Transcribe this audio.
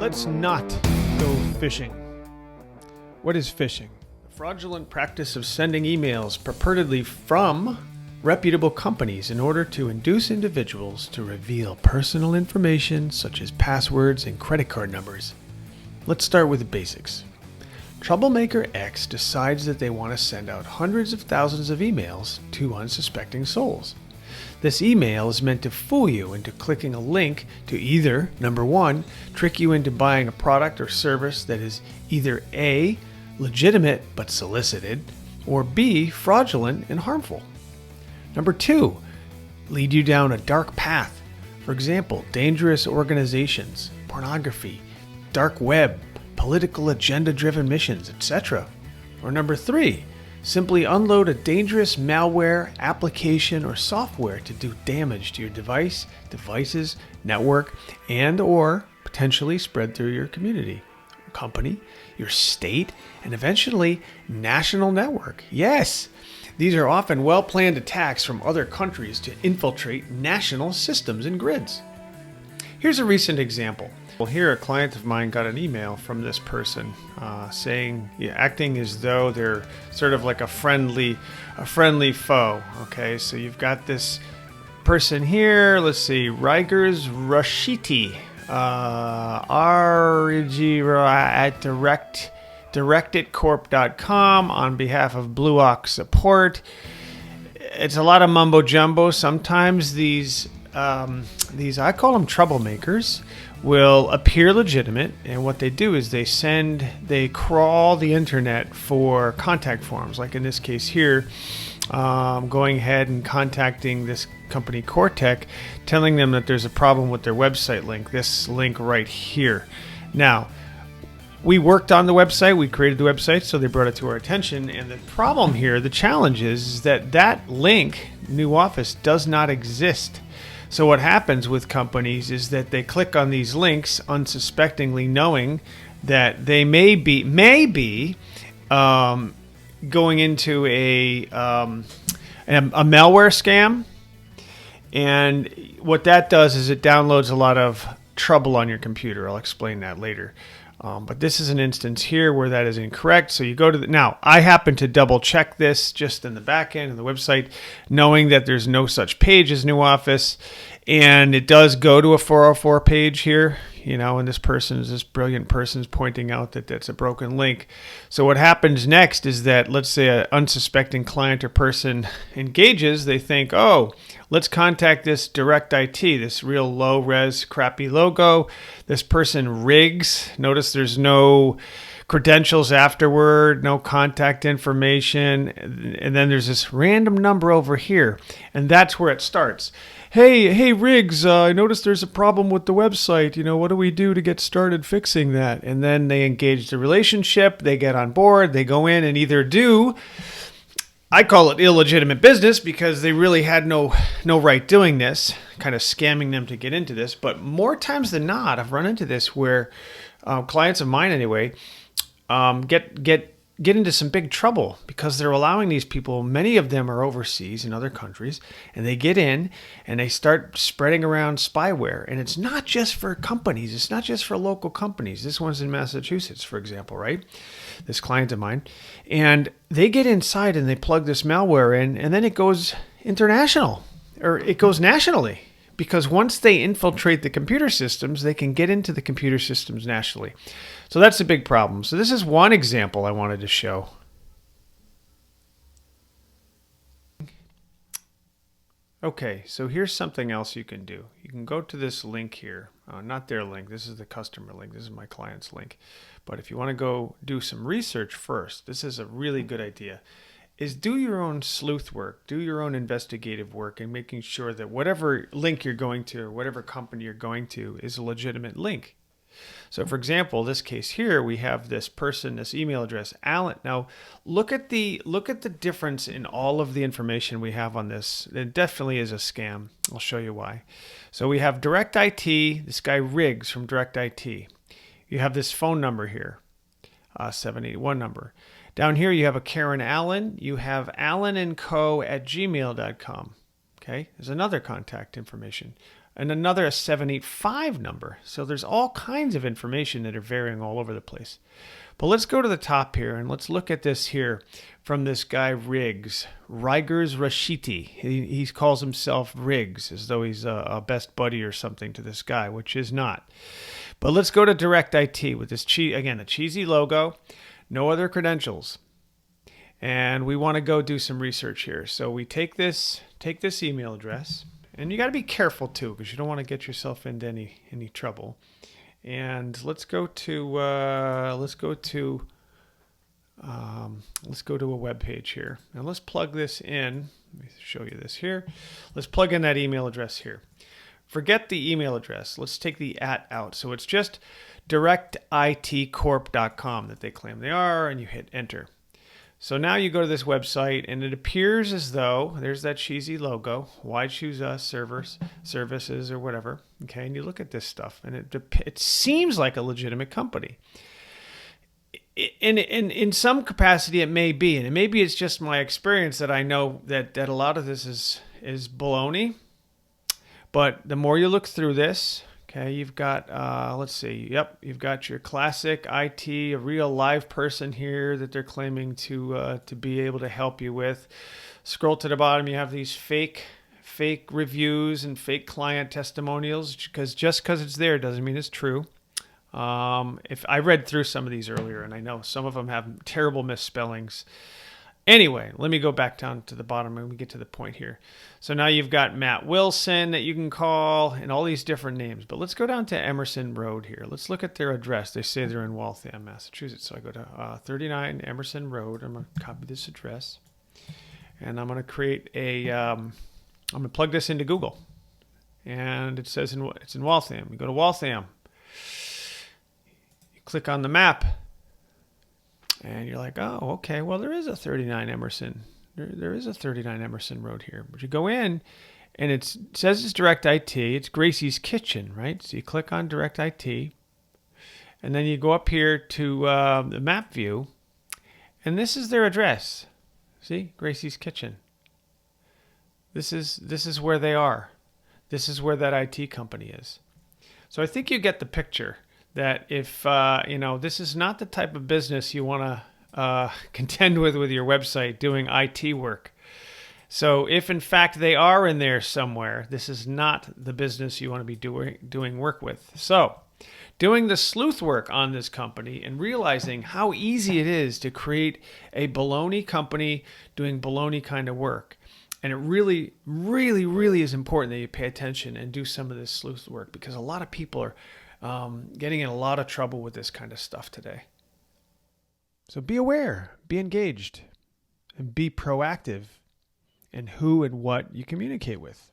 Let's not go phishing. What is phishing? The fraudulent practice of sending emails purportedly from reputable companies in order to induce individuals to reveal personal information such as passwords and credit card numbers. Let's start with the basics. Troublemaker X decides that they want to send out hundreds of thousands of emails to unsuspecting souls. This email is meant to fool you into clicking a link to either, number one, trick you into buying a product or service that is either A, legitimate but solicited, or B, fraudulent and harmful. Number two, lead you down a dark path. For example, dangerous organizations, pornography, dark web, political agenda-driven missions, etc. Or number three, simply unload a dangerous malware, application, or software to do damage to your device, devices, network, and or potentially spread through your community, company, your state, and eventually national network. Yes, these are often well-planned attacks from other countries to infiltrate national systems and grids. Here's a recent example. Well, here a client of mine got an email from this person saying, acting as though they're sort of like a friendly foe. Okay, so you've got this person here. Let's see, Rigers Rashiti, at directitcorp.com on behalf of Blue Ox Support. It's a lot of mumbo jumbo. Sometimes these I call them troublemakers, will appear legitimate, and what they do is they crawl the internet for contact forms, like in this case here, going ahead and contacting this company Cortec, telling them that there's a problem with their website link, this link right here. Now, we worked on the website, we created the website, so they brought it to our attention, and the problem here, the challenge is that link, New Office, does not exist. So what happens with companies is that they click on these links unsuspectingly, knowing that they may be going into a malware scam. And what that does is it downloads a lot of trouble on your computer. I'll explain that later. But this is an instance here where that is incorrect. So you go to now I happen to double check this just in the back end of the website, knowing that there's no such page as New Office, and it does go to a 404 page here, and this brilliant person is pointing out that that's a broken link. So what happens next is that, let's say an unsuspecting client or person engages, they think, oh, let's contact this Direct IT, this real low-res, crappy logo. This person rigs. Notice there's no credentials afterward, no contact information, and then there's this random number over here, and that's where it starts. Hey, Riggs, I noticed there's a problem with the website. What do we do to get started fixing that? And then they engage the relationship, they get on board, they go in and either do, I call it illegitimate business because they really had no right doing this, kind of scamming them to get into this. But more times than not, I've run into this where clients of mine anyway get into some big trouble because they're allowing these people, many of them are overseas in other countries, and they get in and they start spreading around spyware. And it's not just for companies. It's not just for local companies. This one's in Massachusetts, for example, right? This client of mine. And they get inside and they plug this malware in, and then it goes international, or it goes nationally. Because once they infiltrate the computer systems, they can get into the computer systems nationally. So that's a big problem. So this is one example I wanted to show. Okay, so here's something else you can do. You can go to this link here. Not their link. This is the customer link. This is my client's link. But if you want to go do some research first, this is a really good idea. Is do your own sleuth work, do your own investigative work, and making sure that whatever link you're going to or whatever company you're going to is a legitimate link. So for example, this case here, we have this person, this email address, Alan. Now look at the difference in all of the information we have on this. It definitely is a scam. I'll show you why. So we have Direct IT, this guy Riggs from Direct IT. You have this phone number here, 781 number. Down here, you have a Karen Allen. You have allenandco@gmail.com. Okay, there's another contact information. and another a 785 number. So there's all kinds of information that are varying all over the place. But let's go to the top here and let's look at this here from this guy Riggs Rashiti. He calls himself Riggs as though he's a best buddy or something to this guy, which is not. But let's go to Direct IT with this again, a cheesy logo, no other credentials. And we want to go do some research here. So we take this email address, and you got to be careful too, because you don't want to get yourself into any trouble. And let's go to a web page here. Now let's plug this in. Let me show you this here. Let's plug in that email address here. Forget the email address. Let's take the @ out. So it's just directitcorp.com that they claim they are, and you hit enter. So now you go to this website, and it appears as though there's that cheesy logo, Why Choose Us Services or whatever. Okay, and you look at this stuff, and it seems like a legitimate company. In some capacity, it may be, and maybe it's just my experience that I know that a lot of this is baloney. But the more you look through this, okay, you've got, let's see, yep, you've got your classic IT, a real live person here that they're claiming to be able to help you with. Scroll to the bottom, you have these fake reviews and fake client testimonials, because just because it's there doesn't mean it's true. If I read through some of these earlier, and I know some of them have terrible misspellings. Anyway, let me go back down to the bottom and we get to the point here. So now you've got Matt Wilson that you can call and all these different names. But let's go down to Emerson Road here. Let's look at their address. They say they're in Waltham, Massachusetts. So I go to 39 Emerson Road. I'm going to copy this address. And I'm going to create I'm going to plug this into Google. And it says it's in Waltham. You go to Waltham. You click on the map. And you're like, oh, okay, well, there is a 39 Emerson. There is a 39 Emerson Road here. But you go in, and it says it's Direct IT. It's Gracie's Kitchen, right? So you click on Direct IT, and then you go up here to the map view, and this is their address. See, Gracie's Kitchen. This is where they are. This is where that IT company is. So I think you get the picture. That if, this is not the type of business you want to contend with your website doing IT work. So if, in fact, they are in there somewhere, this is not the business you want to be doing work with. So doing the sleuth work on this company and realizing how easy it is to create a baloney company doing baloney kind of work. And it really, really, really is important that you pay attention and do some of this sleuth work, because a lot of people are getting in a lot of trouble with this kind of stuff today. So be aware, be engaged, and be proactive in who and what you communicate with.